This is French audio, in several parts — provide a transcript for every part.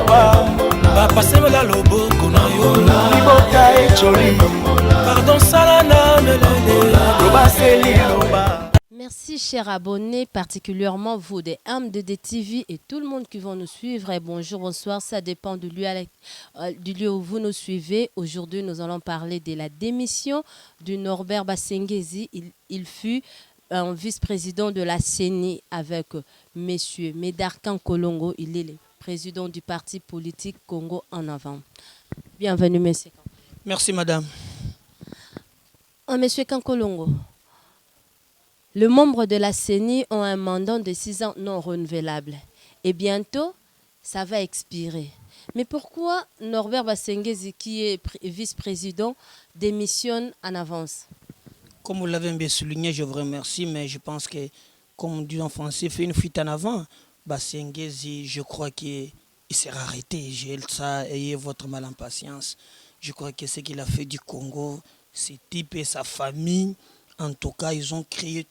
bapasemela loboko na yo liboka echoli pardon salana melele lobaseli loba. Merci chers abonnés, particulièrement vous des âmes de DTV et tout le monde qui vont nous suivre. Et bonjour, bonsoir, ça dépend du lieu où vous nous suivez. Aujourd'hui, nous allons parler de la démission de Norbert Basengezi. Il fut un vice-président de la CENI avec M. Médard Kankolongo. Il est le président du parti politique Congo en avant. Bienvenue, M. Kankolongo. Merci, madame. M. Kankolongo. Les membres de la CENI ont un mandat de 6 ans non renouvelable. Et bientôt, ça va expirer. Mais pourquoi Norbert Basengezi, qui est vice-président, démissionne en avance? Comme vous l'avez bien souligné, je vous remercie, mais je pense que, comme on dit en français, fait une fuite en avant. Basengezi, je crois qu'il sera arrêté. J'ai ça, ayez votre mal en patience. Je crois que ce qu'il a fait du Congo, ce type et sa famille, en tout cas, ils ont créé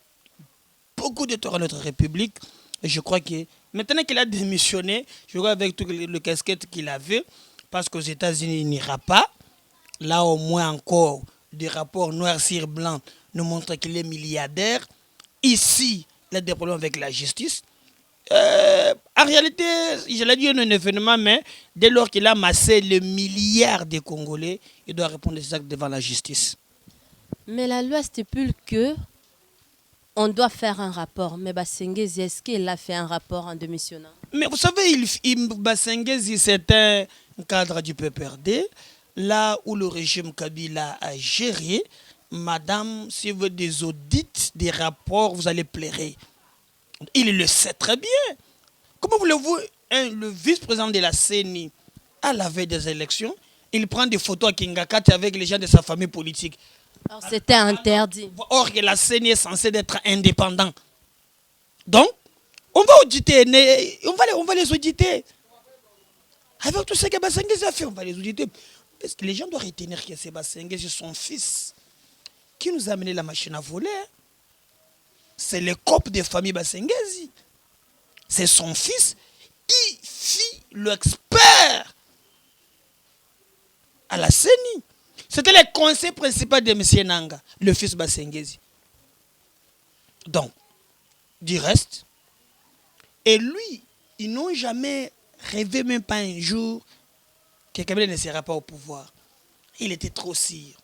beaucoup de tort à notre République. Et je crois que maintenant qu'il a démissionné, je crois avec tout le casquette qu'il avait, parce qu'aux États-Unis, il n'ira pas. Là, au moins encore, des rapports noir sur blanc nous montrent qu'il est milliardaire. Ici, il a des problèmes avec la justice. En réalité, je l'ai dit un événement, mais dès lors qu'il a amassé le milliard de Congolais, il doit répondre des actes devant la justice. Mais la loi stipule que on doit faire un rapport. Mais Basengezi, est-ce qu'il a fait un rapport en démissionnant? Mais vous savez, Basengezi, c'est un cadre du PPRD, là où le régime Kabila a géré. Madame, si vous avez des audits, des rapports, vous allez pleurer. Il le sait très bien. Comment voulez-vous, le vice-président de la CENI, à la veille des élections, il prend des photos à Kingakati avec les gens de sa famille politique? Alors c'était interdit. Or que la CENI est censée être indépendante. Donc, on va auditer, on va les auditer. Avec tout ce que Basengezi a fait, on va les auditer. Parce que les gens doivent retenir que c'est Basengezi, son fils, qui nous a amené la machine à voler. C'est le cop de famille Basengezi. C'est son fils qui fit l'expert à la CENI. C'était le conseil principal de M. Nanga, le fils Basengezi. Donc, du reste, et lui, ils n'ont jamais rêvé, même pas un jour, que Kabila ne sera pas au pouvoir. Il était trop sûr.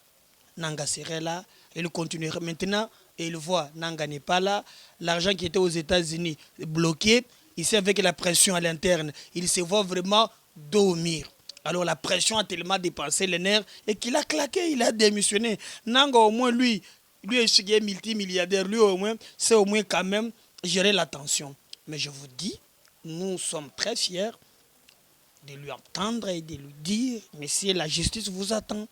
Nanga serait là, il continuerait. Maintenant, il voit, Nanga n'est pas là. L'argent qui était aux États-Unis bloqué, ici avec la pression à l'interne, il se voit vraiment dormir. Alors la pression a tellement dépassé les nerfs et qu'il a claqué, il a démissionné. Nanga au moins, lui est multimilliardaire, lui au moins, c'est au moins quand même gérer la tension. Mais je vous dis, nous sommes très fiers de lui entendre et de lui dire, messieurs, la justice vous attend.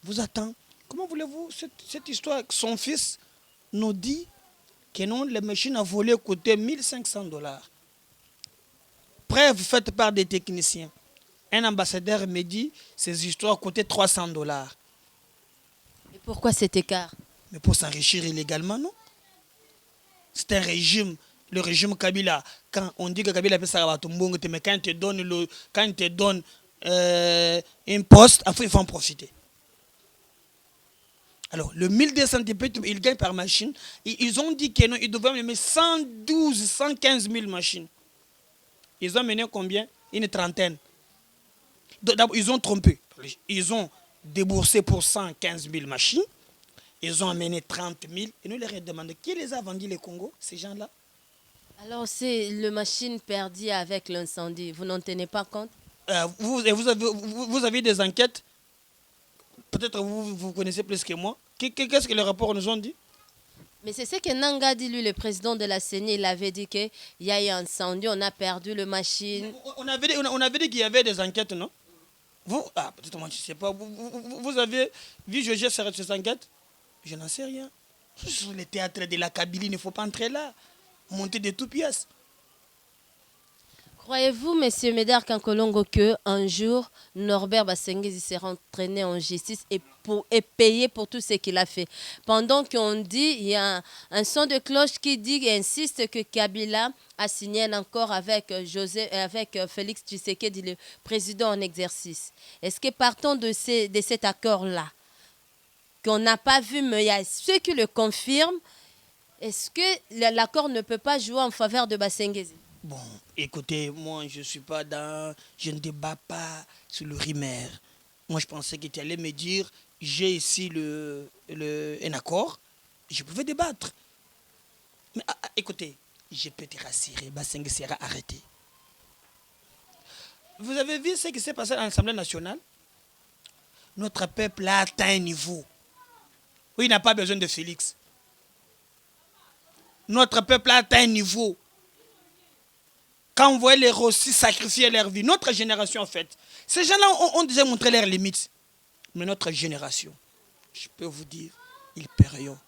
Vous attend. Comment voulez-vous, cette histoire, son fils nous dit que non, les machines à voler coûtaient $1 500. Preuve faite par des techniciens. Un ambassadeur me dit ces histoires coûtaient $300. Et pourquoi cet écart? Mais pour s'enrichir illégalement, non? C'est un régime, le régime Kabila. Quand on dit que Kabila fait ça, mais quand il te donne un poste, il faut en profiter. Alors, le 1200 il gagne par machine. Ils ont dit qu'ils devaient mener 112, 115 000 machines. Ils ont mené combien? Une trentaine. Ils ont trompé. Ils ont déboursé pour 115 000 machines. Ils ont amené 30 000. Et nous leur avons demandé qui les a vendus, les Congo, ces gens-là? Alors, c'est le machine perdue avec l'incendie. Vous n'en tenez pas compte? Vous avez des enquêtes. Peut-être vous connaissez plus que moi. Qu'est-ce que les rapports nous ont dit? Mais c'est ce que Nanga dit, lui, le président de la CENI. Il avait dit qu'il y a eu un incendie, on a perdu le machine. On avait dit qu'il y avait des enquêtes, non? Vous, peut-être moi, je ne sais pas. Vous avez vu juger ces enquêtes? Je n'en sais rien. Sur le théâtre de la Kabylie, il ne faut pas entrer là. Monter de toutes pièces. Croyez-vous, Monsieur Médard Kankolongo, que un jour, Norbert Basengezi sera entraîné en justice et payé pour tout ce qu'il a fait? Pendant qu'on dit, il y a un son de cloche qui dit et insiste que Kabila a signé un accord avec, avec Félix Tshisekedi, le président en exercice. Est-ce que partant de cet accord-là, qu'on n'a pas vu, mais il y a ceux qui le confirment, est-ce que l'accord ne peut pas jouer en faveur de Basengezi? Bon, écoutez, moi, je ne débat pas sur le rimer. Moi, je pensais que tu allais me dire, j'ai ici un accord, je pouvais débattre. Mais écoutez, je peux te rassurer, Basseng sera arrêté. Vous avez vu ce qui s'est passé à l'Assemblée nationale? Notre peuple a atteint un niveau où il n'a pas besoin de Félix. Notre peuple a atteint un niveau. Quand on voit les Rossi sacrifier leur vie, notre génération en fait, ces gens-là ont déjà montré leurs limites. Mais notre génération, je peux vous dire, ils paieront.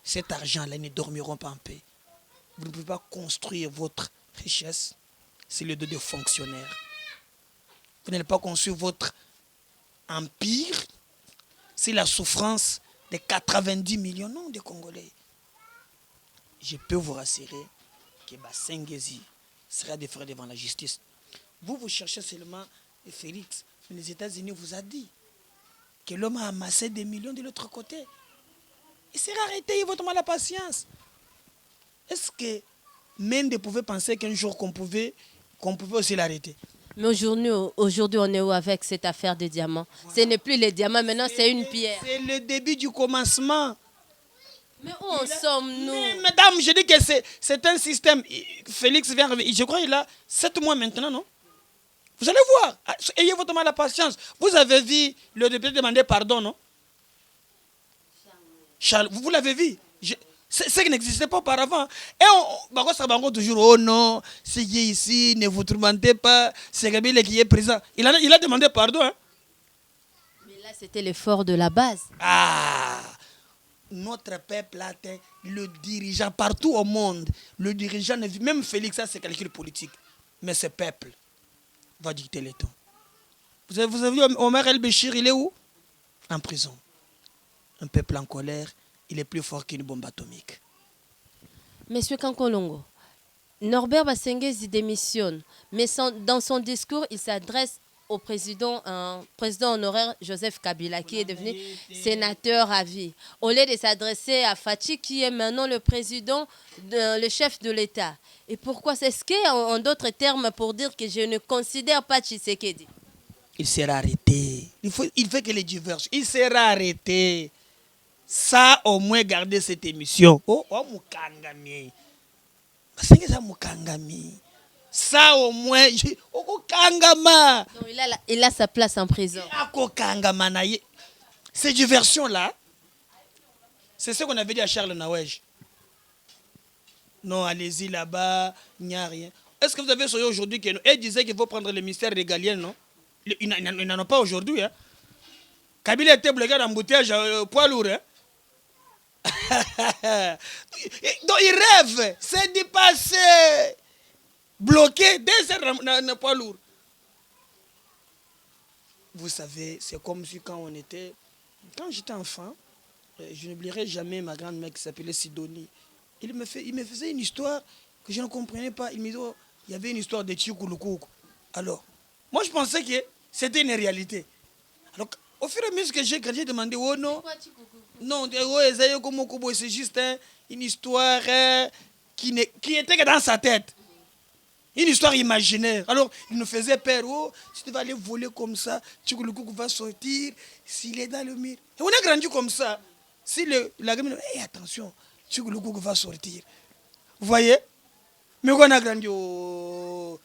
Cet argent-là, ils ne dormiront pas en paix. Vous ne pouvez pas construire votre richesse sur le dos des fonctionnaires. Vous n'allez pas construire votre empire sur la souffrance de 90 millions non, de Congolais. Je peux vous rassurer que Basengezi sera déféré devant la justice. Vous cherchez seulement Félix. Mais les États-Unis vous a dit que l'homme a amassé des millions de l'autre côté. Il sera arrêté, il vaut mal la patience. Est-ce que Mende pouvait penser qu'un jour qu'on pouvait aussi l'arrêter? Mais aujourd'hui, on est où avec cette affaire des diamants? Voilà. Ce n'est plus les diamants, maintenant c'est une pierre. C'est le début du commencement. Mais où en sommes-nous? Madame, je dis que c'est un système. Félix vient, je crois qu'il a 7 mois maintenant, non? Vous allez voir. Ayez votre mal la patience. Vous avez vu le député demander pardon, non? Charles, vous l'avez vu? C'est qui n'existait pas auparavant. Et on toujours, oh non, c'est ici, ne vous tourmentez pas, c'est Kabila qui est présent. Il a demandé pardon. Hein? Mais là, c'était l'effort de la base. Ah! Notre peuple a été le dirigeant partout au monde. Le dirigeant, même Félix, ça c'est calcul politique. Mais ce peuple va dicter les temps. Vous avez vu Omar El-Béchir, il est où? En prison. Un peuple en colère, il est plus fort qu'une bombe atomique. Monsieur Kankolongo, Norbert Basengezi démissionne, mais dans son discours, il s'adresse au président honoraire Joseph Kabila, qui est devenu sénateur à vie. Au lieu de s'adresser à Fachi, qui est maintenant le président, le chef de l'État. Et pourquoi? C'est ce qu'est en d'autres termes pour dire que je ne considère pas Tshisekedi. Il sera arrêté. Il fait que les diverses. Il sera arrêté. Ça, au moins, garder cette émission. Oh, Mukangami. Ça au moins, donc, il a sa place en prison. Ces diversions-là, c'est ce qu'on avait dit à Charles Nawej. Non, allez-y là-bas, il n'y a rien. Est-ce que vous avez soyé aujourd'hui qu'elle disait qu'il faut prendre le ministère régalien, non? Ils n'en ont pas aujourd'hui. Hein? Kabila était bloqué dans l'embouteillage poids lourd. Hein? Donc il rêve, c'est de passer. Bloqué des heures n'est pas lourd. Vous savez, c'est comme si quand j'étais enfant, je n'oublierai jamais ma grand-mère qui s'appelait Sidonie. Il me faisait une histoire que je ne comprenais pas. Il me disait, oh, il y avait une histoire de Tchikouloukou. Alors, moi je pensais que c'était une réalité. Alors, au fur et à mesure que j'ai demandé, oh non, non, c'est juste une histoire qui était que dans sa tête. Une histoire imaginaire. Alors, il nous faisait peur. Oh, si tu vas aller voler comme ça, Tchikouloukou va sortir, s'il est dans le mur. Et on a grandi comme ça. Si la gamine, hey, attention, Tchikouloukou va sortir. Vous voyez? Mais on a grandi au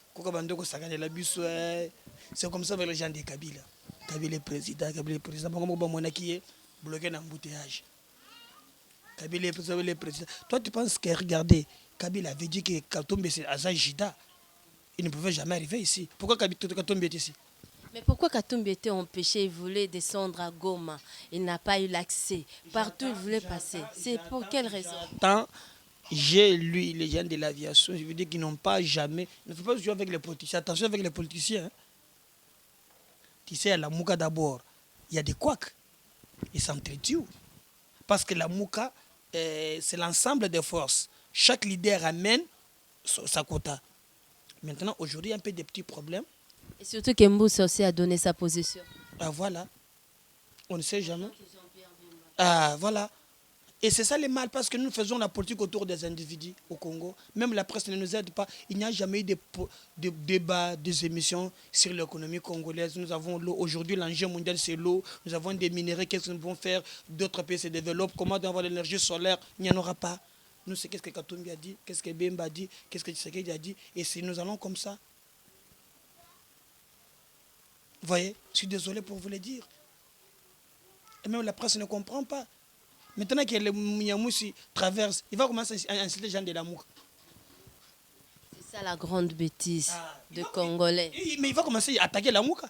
c'est comme ça avec les gens de Kabila. Kabila est président, Kabila qui est bloqué dans l'embouteillage. Kabila est président. Toi, tu penses que, regardez, Kabila avait dit que Katumbi c'est Azajida. Il ne pouvait jamais arriver ici. Pourquoi Katumbi est ici? Mais pourquoi Katumbi était empêché? Il voulait descendre à Goma. Il n'a pas eu l'accès. Partout, il voulait passer. C'est pour quelle raison? j'ai lu les gens de l'aviation, je veux dire qu'ils n'ont pas jamais... Il ne faut pas jouer avec les politiciens. Attention avec les politiciens. Hein. Tu sais, à la Mouka d'abord, il y a des couacs. Ils s'entretuent. Parce que la Mouka, c'est l'ensemble des forces. Chaque leader amène sa quota. Maintenant, aujourd'hui, il y a un peu des petits problèmes. Et surtout qu'Embousse aussi a donné sa position. Ah voilà. On ne sait jamais. Ah voilà. Et c'est ça le mal, parce que nous faisons la politique autour des individus au Congo. Même la presse ne nous aide pas. Il n'y a jamais eu de débats, des émissions sur l'économie congolaise. Nous avons l'eau. Aujourd'hui, l'enjeu mondial, c'est l'eau. Nous avons des minéraux. Qu'est-ce que nous pouvons faire? D'autres pays se développent. Comment avoir l'énergie solaire? Il n'y en aura pas. Nous, c'est qu'est-ce que Katumbi a dit, qu'est-ce que Bemba a dit, qu'est-ce que Tshisekedi a dit. Et si nous allons comme ça. Vous voyez? Je suis désolé pour vous le dire. Et même la presse ne comprend pas. Maintenant que le Mouniamoussi traverse, il va commencer à insulter les gens de la Mouka. C'est ça la grande bêtise de Congolais. Mais il va commencer à attaquer la Mouka.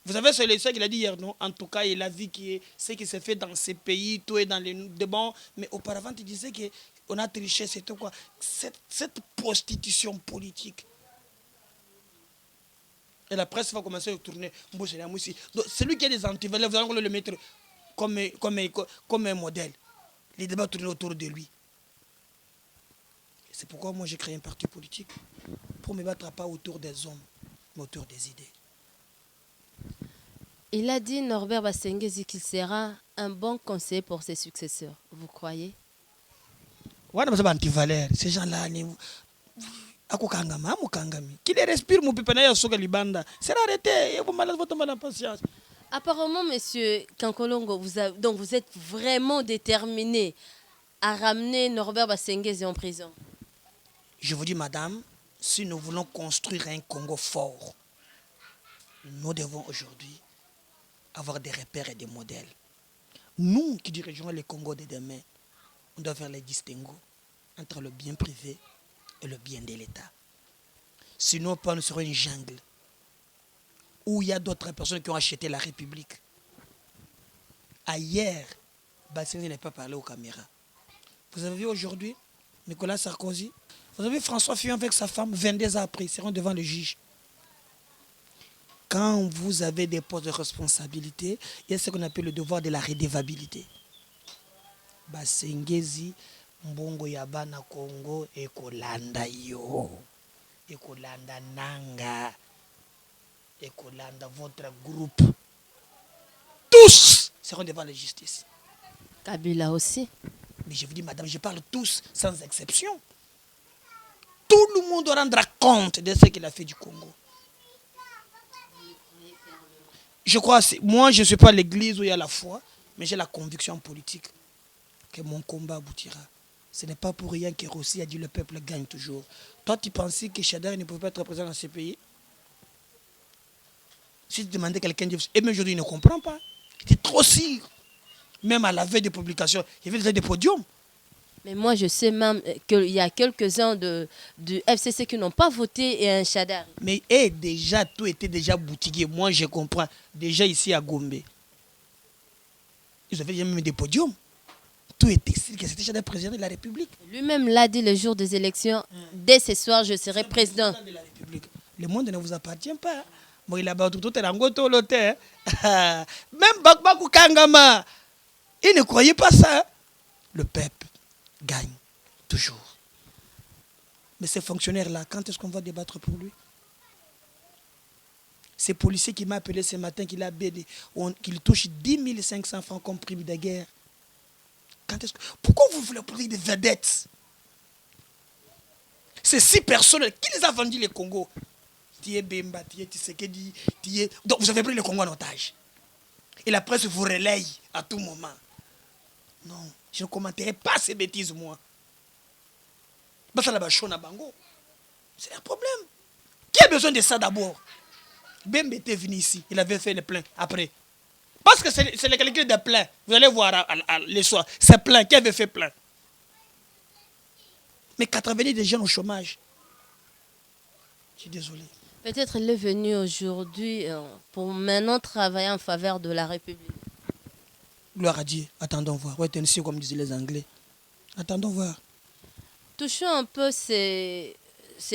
Vous avez ce qu'il a dit hier, non? En tout cas, il a vu ce qui s'est fait dans ces pays, tout est dans les débats. Mais auparavant, il disait qu'on a triché, c'est quoi? Cette prostitution politique. Et la presse va commencer à tourner. Donc, celui qui a des antivaleurs, vous allez le mettre comme un modèle. Les débats tournent autour de lui. C'est pourquoi moi j'ai créé un parti politique. Pour ne me battre pas autour des hommes, mais autour des idées. Il a dit, Norbert Basengezi, qu'il sera un bon conseiller pour ses successeurs. Vous croyez? Ouais, mais c'est antivaleur. Ces gens-là, qui les respire, mon pépé, c'est arrêté. Vous malade, votre malade patience. Apparemment, monsieur Kankolongo, donc vous êtes vraiment déterminé à ramener Norbert Basengezi en prison. Je vous dis, madame, si nous voulons construire un Congo fort, nous devons aujourd'hui avoir des repères et des modèles. Nous qui dirigeons le Congo de demain, on doit faire les distinguos entre le bien privé et le bien de l'État. Sinon, nous serons une jungle où il y a d'autres personnes qui ont acheté la République. Ailleurs, Bassengezi n'est pas parlé aux caméras. Vous avez vu aujourd'hui Nicolas Sarkozy? Vous avez vu François Fillon avec sa femme, 22 ans après, ils seront devant le juge. Quand vous avez des postes de responsabilité, il y a ce qu'on appelle le devoir de la redevabilité. Basengezi, Mbongo Yabana Congo, Ekolanda yo, Ekolanda Nanga, Ekolanda votre groupe. Tous seront devant la justice. Kabila aussi. Mais je vous dis, madame, je parle tous, sans exception. Tout le monde doit rendre compte de ce qu'il a fait du Congo. Je crois, moi je ne suis pas l'église où il y a la foi, mais j'ai la conviction politique que mon combat aboutira. Ce n'est pas pour rien que Rossi a dit le peuple gagne toujours. Toi, tu pensais que Chadar ne pouvait pas être présent dans ce pays? Si tu demandais à quelqu'un, et même aujourd'hui il ne comprend pas. Il est trop sûr. Même à la veille des publications, il y avait des podiums. Mais moi, je sais même qu'il y a quelques-uns du FCC qui n'ont pas voté et un Chadar. Mais déjà, tout était déjà boutiqué. Moi, je comprends. Déjà ici à Gombe, ils avaient même des podiums. Tout était sûr que c'était Chadar président de la République. Lui-même l'a dit le jour des élections. Dès ce soir, je serai président de la République. Le monde ne vous appartient pas. Bon, il a battu tout le monde. Même Bakbakou Kangama, il ne croyait pas ça. Le peuple gagne toujours. Mais ces fonctionnaires-là, quand est-ce qu'on va débattre pour lui? Ces policiers qui m'a appelé ce matin, qu'il touche 10 500 francs comme prime de guerre. Pourquoi vous voulez produire des vedettes? Ces 6 personnes, qui les a vendues les Congo? Tié Bemba, Tié Tshisekedi, Tié... Donc vous avez pris le Congo en otage. Et la presse vous relaye à tout moment. Non, je ne commenterai pas ces bêtises, moi. C'est un problème. Qui a besoin de ça d'abord? Bemba était venu ici, il avait fait le plein après. Parce que c'est le calcul de plein. Vous allez voir le soir, c'est plein. Qui avait fait plein? Mais 90 des gens au chômage. Je suis désolé. Peut-être il est venu aujourd'hui pour maintenant travailler en faveur de la République. Gloire à Dieu. Attendons voir. Ouais, comme disaient les Anglais. Attendons voir. touchons un peu ces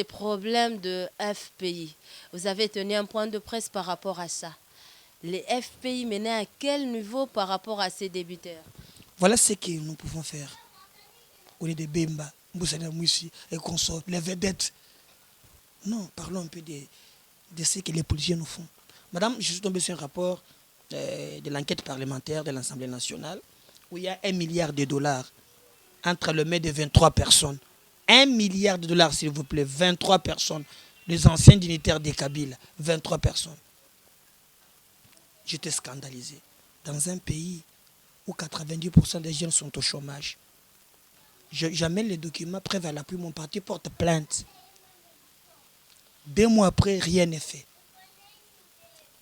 problèmes de FPI. Vous avez tenu un point de presse par rapport à ça. Les FPI menaient à quel niveau par rapport à ces débiteurs? Voilà ce que nous pouvons faire. Au lieu de Bemba, Mboussana Moussi et consorts, les vedettes. Non, parlons un peu de ce que les policiers nous font. Madame, je suis tombé sur un rapport de l'enquête parlementaire de l'Assemblée nationale où il y a 1 milliard de dollars entre les mains de 23 personnes. 1 milliard de dollars, s'il vous plaît, 23 personnes. Les anciens dignitaires des Kabyles, 23 personnes. J'étais scandalisé. Dans un pays où 90% des jeunes sont au chômage. J'amène les documents, preuve à l'appui, mon parti porte plainte. 2 mois après, rien n'est fait.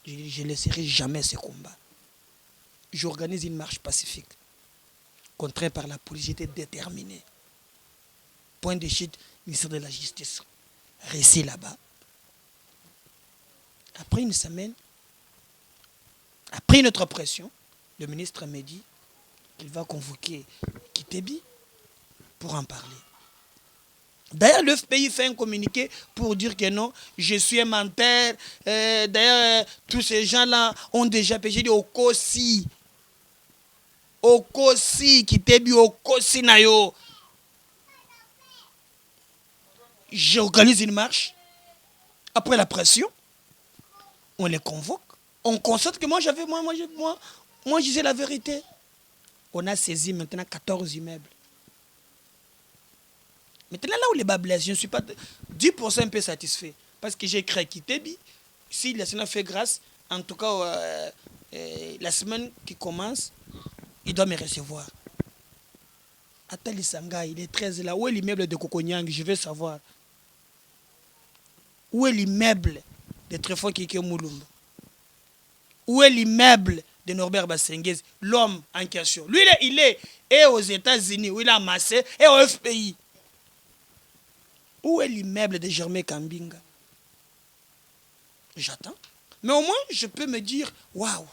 Je ne laisserai jamais ce combat. J'organise une marche pacifique. Contraint par la police, j'étais déterminé. Point de chute, ministère de la Justice. Récit là-bas. Après une semaine, après notre pression, le ministre me dit qu'il va convoquer Kitebi pour en parler. D'ailleurs, le FPI fait un communiqué pour dire que non, je suis un menteur. D'ailleurs, tous ces gens-là ont déjà payé. J'ai dit au Kosi. Au Kosi, Kitebi, au Kosi Nayo. J'organise une marche. Après la pression, on les convoque. On constate que moi, je disais la vérité. On a saisi maintenant 14 immeubles. Maintenant, là où les bas blessent, je ne suis pas 10% un peu satisfait. Parce que j'ai créé Kitebi. Si la semaine fait grâce, en tout cas, la semaine qui commence, il doit me recevoir. Atali Sanga, il est 13 là. Où est l'immeuble de Kokonyang? Je veux savoir. Où est l'immeuble de Trefo Kike Moulumba? Où est l'immeuble de Norbert Basenguez, l'homme en question? Lui, il est et aux États-Unis, où il a amassé, et au FPI. Où est l'immeuble de Germain Kambinga? J'attends. Mais au moins, je peux me dire, waouh,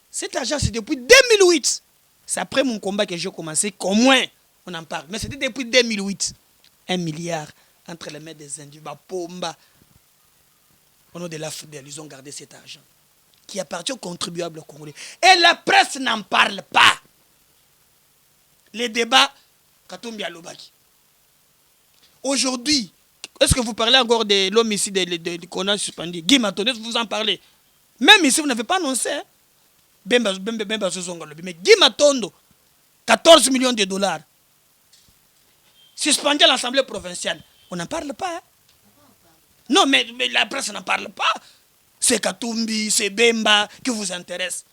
cet argent, c'est depuis 2008. C'est après mon combat que j'ai commencé qu'au moins, on en parle. Mais c'était depuis 2008. 1 milliard entre les mains des Indiens, Pomba. Au nom de l'AFDEL, ils ont gardé cet argent qui appartient aux contribuables congolais. Et la presse n'en parle pas. Les débats, Katumbi Alobaki. Aujourd'hui, est-ce que vous parlez encore de l'homme ici qu'on a suspendu? Guy Matondo, vous en parlez. Même ici, vous n'avez pas annoncé. Hein? Mais Guy Matondo, 14 millions de dollars. Suspendu à l'Assemblée provinciale. On n'en parle pas. Hein? Non, mais la presse n'en parle pas. C'est Katumbi, c'est Bemba qui vous intéresse.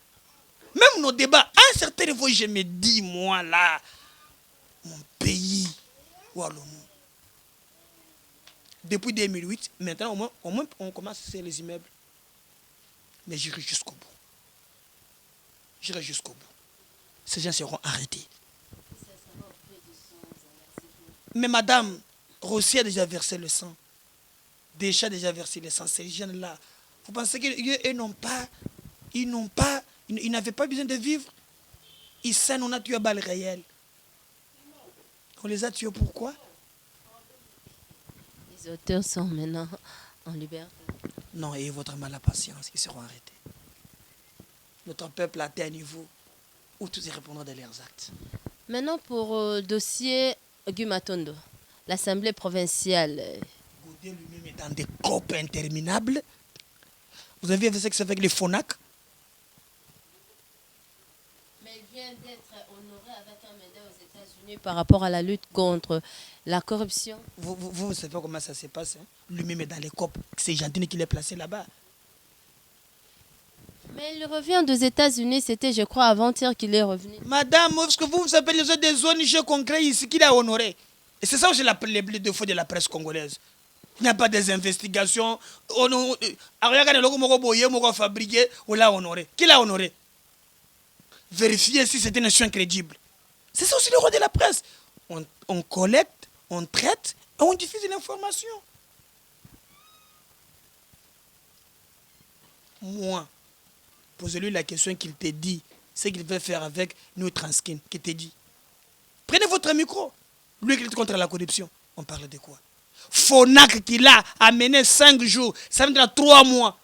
Même nos débats, à un certain niveau, je me dis, moi là, mon pays, où allons-nous? Depuis 2008, maintenant au moins on commence à faire les immeubles. Mais j'irai jusqu'au bout. J'irai jusqu'au bout. Ces gens seront arrêtés. Mais madame, Rossi a déjà versé le sang. Déjà versé le sang. Ces jeunes-là, vous pensez qu'ils n'avaient pas besoin de vivre? Ils saignent, on a tué à balles réelles. On les a tués pourquoi? Les auteurs sont maintenant en liberté. Non, et votre mal à patience, ils seront arrêtés. Notre peuple a atteint un niveau où tous y répondront de leurs actes. Maintenant, pour le dossier Guy Matondo, l'Assemblée provinciale. Gaudé lui-même est dans des copes interminables. Vous avez vu ce que c'est avec les FONAC? Mais il vient d'être honoré avec un médaille aux États-Unis par rapport à la lutte contre la corruption. Vous savez comment ça se passe. Hein? Lui-même est dans les copes. C'est Gentine qui l'a placé là-bas. Mais il revient des États-Unis, c'était, je crois, avant-hier qu'il est revenu. Madame, est-ce que vous appelez les autres des ONG concrets ici qu'il a honoré? Et c'est ça que je l'appelle les défauts de la presse congolaise. Il n'y a pas des investigations. On a fabriqué, on l'a honoré. Qui l'a honoré? Vérifier si c'est une nation crédible. C'est ça aussi le rôle de la presse. On collecte, on traite et on diffuse l'information. Moi, posez-lui la question qu'il te dit, ce qu'il veut faire avec nous Transkin, qui te dit. Prenez votre micro. Lui qui lutte contre la corruption. On parle de quoi? Fonac qui l'a amené 5 jours, ça veut dire 3 mois.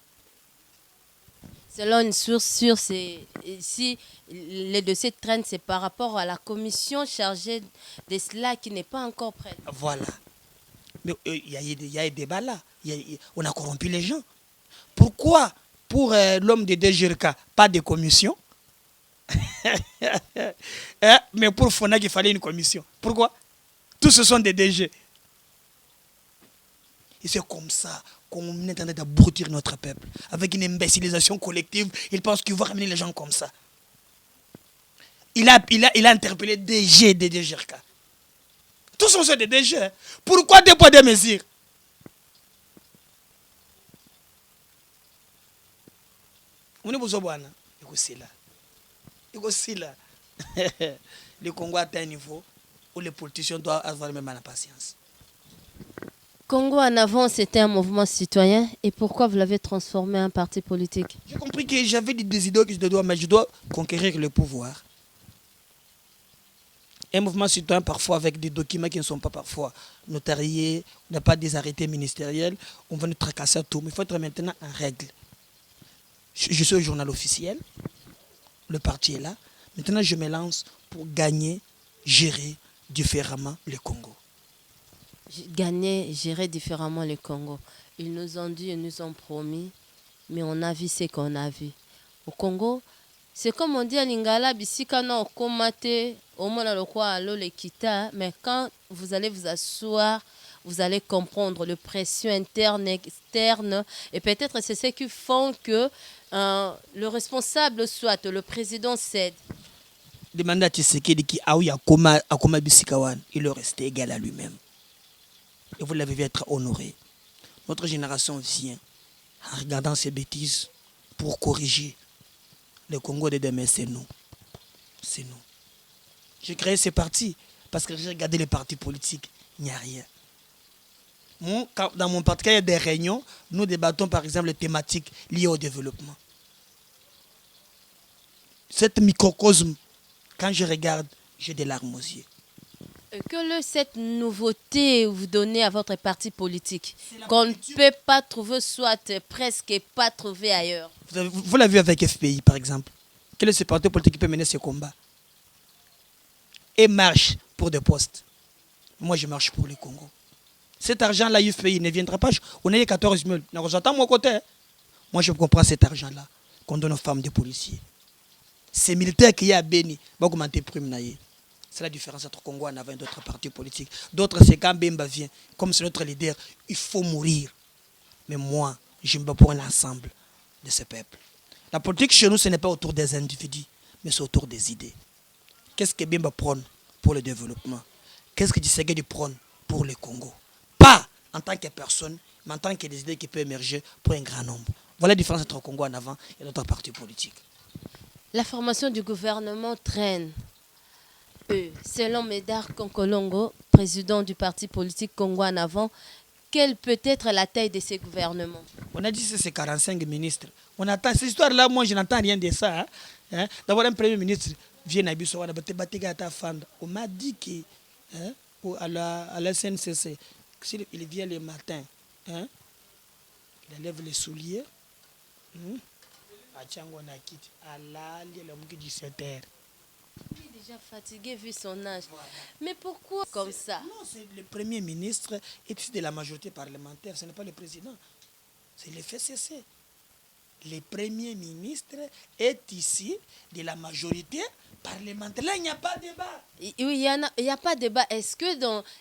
Selon une source sûre, si les dossiers traînent, c'est par rapport à la commission chargée de cela qui n'est pas encore prête. Voilà. Mais il y a des débats là. On a corrompu les gens. Pourquoi pour l'homme de DGRK, pas de commission? Mais pour Fonac, il fallait une commission. Pourquoi? Tous ce sont des DG. Et c'est comme ça qu'on est en train d'abrutir notre peuple. Avec une imbécilisation collective, il pense qu'il va ramener les gens comme ça. Il a interpellé DG de DGRK. Tous sont des DG. Hein. Pourquoi des poids des mesures? On est besoin de là. Le Congo atteint un niveau où les politiciens doivent avoir même la patience. Congo en avant, c'était un mouvement citoyen. Et pourquoi vous l'avez transformé en parti politique? J'ai compris que j'avais des idées que je dois conquérir le pouvoir. Un mouvement citoyen, parfois avec des documents qui ne sont pas parfois notariés, on n'a pas des arrêtés ministériels, on va nous tracasser à tout. Mais il faut être maintenant en règle. Je suis au journal officiel, le parti est là. Maintenant, je me lance pour gagner, gérer différemment le Congo. Gagner, gérer différemment le Congo. Ils nous ont dit, ils nous ont promis, mais on a vu ce qu'on a vu. Au Congo, c'est comme on dit à Lingala, Bissikana Okomate, Omona Lokwa Alo Lekita, mais quand vous allez vous asseoir, vous allez comprendre les pressions internes, externes, et peut-être c'est ce qui font que le responsable soit, le président cède. Demandez à Tshisekedi qui a eu Akoma Bissikawan, il est resté égal à lui-même. Et vous l'avez vu être honoré. Notre génération vient en regardant ces bêtises pour corriger. Le Congo de demain, c'est nous. C'est nous. J'ai créé ces partis parce que j'ai regardé les partis politiques. Il n'y a rien. Dans mon parti, il y a des réunions. Nous débattons par exemple les thématiques liées au développement. Cet microcosme, quand je regarde, j'ai des larmes aux yeux. Cette nouveauté vous donnez à votre parti politique qu'on ne peut pas trouver, soit presque pas trouver ailleurs? Vous l'avez vu avec FPI par exemple. Quel est ce parti politique qui peut mener ce combat? Et marche pour des postes. Moi je marche pour le Congo. Cet argent-là, FPI ne viendra pas. On est 14 000. J'entends mon côté. Moi je comprends cet argent-là qu'on donne aux femmes des policiers. Ces militaires qui y a à Béni, c'est la différence entre Congo en avant et d'autres partis politiques. D'autres, c'est quand Bemba vient, comme c'est notre leader, il faut mourir. Mais moi, je me bats pour un ensemble de ce peuple. La politique chez nous, ce n'est pas autour des individus, mais c'est autour des idées. Qu'est-ce que Bemba prône pour le développement? Qu'est-ce que Tshisekedi prône pour le Congo? Pas en tant que personne, mais en tant que des idées qui peuvent émerger pour un grand nombre. Voilà la différence entre Congo en avant et d'autres partis politiques. La formation du gouvernement traîne. Selon Médard Kankolongo, président du parti politique Congo en avant, quelle peut être la taille de ces gouvernements? On a dit que c'est 45 ministres. On attend cette histoire-là, moi je n'entends rien de ça. Hein? D'avoir un premier ministre vient à Bissau, on m'a dit que à la CNCC, il vient le matin, hein? Il lève les souliers. Il est déjà fatigué vu son âge. Voilà. Mais pourquoi comme ça? Non, c'est le Premier ministre est issu de la majorité parlementaire, ce n'est pas le président. C'est le FCC. Le Premier ministre est ici de la majorité parlementaire. Là, il n'y a pas de débat. Oui, il n'y a pas de débat. Est-ce que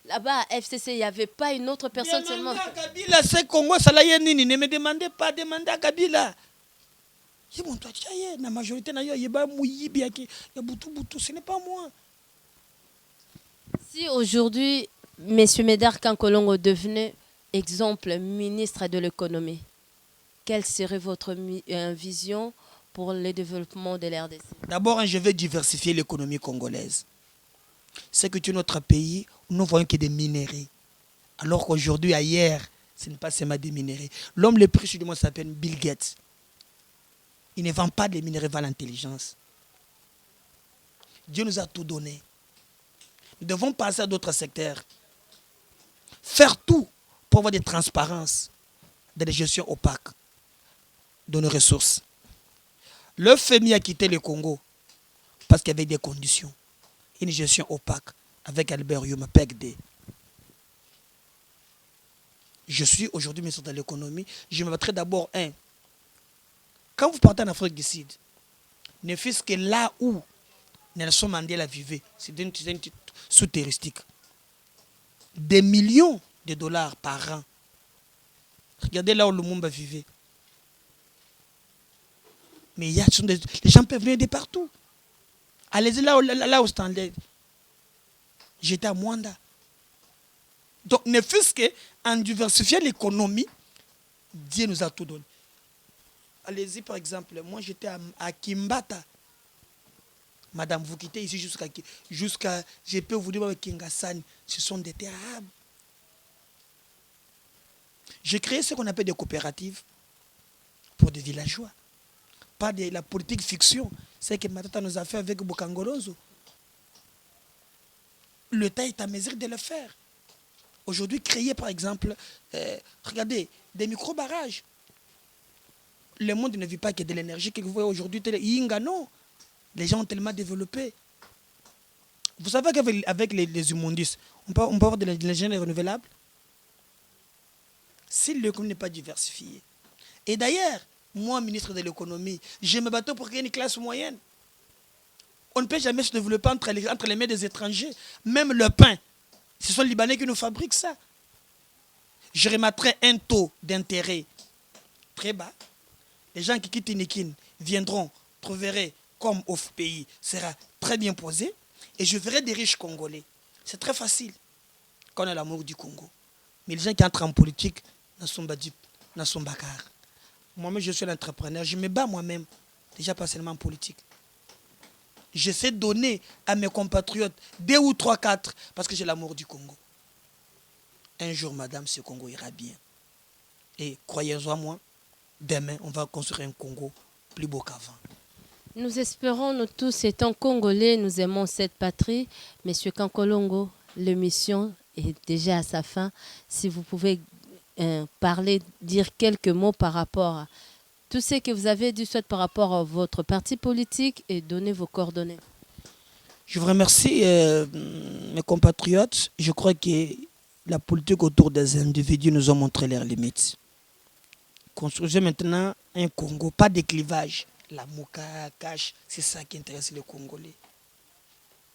là-bas à FCC, il n'y avait pas une autre personne seulement? Demandez à Kabila, c'est Congo, ça l'a nini. Ne me demandez pas, demandez à Kabila. La majorité, ce n'est pas moi. Si aujourd'hui, M. Médard Kankolongo devenait exemple ministre de l'économie, quelle serait votre vision pour le développement de l'RDC? D'abord, je vais diversifier l'économie congolaise. C'est que notre pays, nous ne voyons que des minéraux. Alors qu'aujourd'hui, ailleurs, ce n'est pas seulement des minéraux. L'homme le plus riche du monde s'appelle Bill Gates. Il ne vend pas des minéraux, il vend l'intelligence. Dieu nous a tout donné. Nous devons passer à d'autres secteurs. faire tout pour avoir des transparences dans les gestions opaques de nos ressources. Le FMI a quitté le Congo parce qu'il y avait des conditions. Une gestion opaque avec Albert Yuma, PECD. Je suis aujourd'hui ministre de l'économie. Je me battrai d'abord quand vous partez en Afrique du Sud, ne fût-ce que là où Nelson Mandela vivait, c'est un titre sous-touristique. Des millions de dollars par an. Regardez là où Lumumba vivait. Mais les gens peuvent venir de partout. Allez-y là où Stanley. J'étais à Mwanda. Donc, ne fût-ce qu'en diversifiant l'économie, Dieu nous a tout donné. Allez-y, par exemple, moi j'étais à Kimbata. Madame, vous quittez ici jusqu'à je peux vous dire, Kingasani, ce sont des terres arabes. J'ai créé ce qu'on appelle des coopératives pour des villageois. Pas de la politique fiction, c'est que Matata nous a fait avec Bokangorozo. L'État est à mesure de le faire. Aujourd'hui, créer par exemple, regardez, des micro-barrages. Le monde ne vit pas que de l'énergie que vous voyez aujourd'hui. Yinga, non. Les gens ont tellement développé. Vous savez qu'avec les immondices, on peut avoir de l'énergie renouvelable si l'économie n'est pas diversifiée. Et d'ailleurs, moi, ministre de l'économie, je me bats pour créer une classe moyenne. On ne peut jamais se développer entre les mains des étrangers. Même le pain, ce sont les Libanais qui nous fabriquent ça. Je remettrai un taux d'intérêt très bas. Les gens qui quittent Nikin viendront, trouveraient comme au pays, sera très bien posé. Et je verrai des riches Congolais. C'est très facile quand on a l'amour du Congo. Mais les gens qui entrent en politique, n'a sont bakar. Moi-même, je suis l'entrepreneur. Je me bats moi-même. Déjà pas seulement en politique. J'essaie de donner à mes compatriotes 2 ou 3, 4 parce que j'ai l'amour du Congo. Un jour, madame, ce Congo ira bien. Et croyez-en moi, demain, on va construire un Congo plus beau qu'avant. Nous espérons, nous tous étant Congolais, nous aimons cette patrie. Monsieur Kankolongo, l'émission est déjà à sa fin. Si vous pouvez dire quelques mots par rapport à tout ce que vous avez dit, soit par rapport à votre parti politique, et donner vos coordonnées. Je vous remercie, mes compatriotes. Je crois que la politique autour des individus nous a montré leurs limites. Construisez maintenant un Congo, pas de clivage. La Mouka, Cash, c'est ça qui intéresse les Congolais.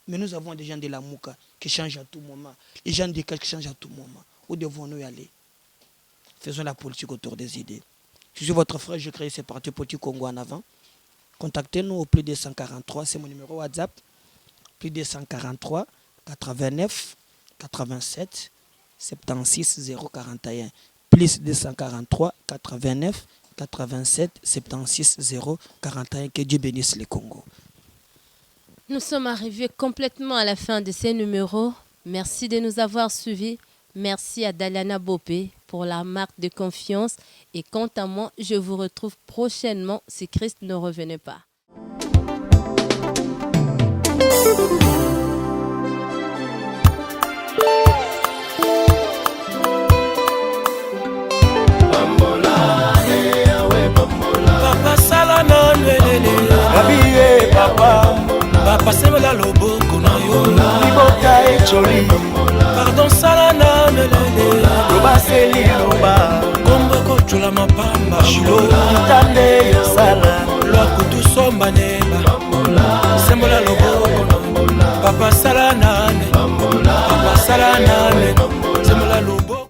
Mais nous avons des gens de la Mouka qui changent à tout moment. Les gens de Cash qui changent à tout moment. Où devons-nous y aller? Faisons la politique autour des idées. Je suis votre frère, je crée ce parti politique Congo en avant. Contactez-nous au plus 243, c'est mon numéro WhatsApp. Plus 243 89 87 76 041. Plus 243 89 87 76 041. Que Dieu bénisse le Congo. Nous sommes arrivés complètement à la fin de ces numéros. Merci de nous avoir suivis. Merci à Daliana Bopé pour la marque de confiance. Et quant à moi, je vous retrouve prochainement si Christ ne revenait pas. Papa Salana Nelele Rabie Papa Papa Semela Loboko na yo Liboka Echoli Pardon Salana Nelele Loba Seli Loba Komboko Chula Mapamba Shilo Itande Yosala Lokutu Somba Neba Semela Loboko Papa Salana Papa Salana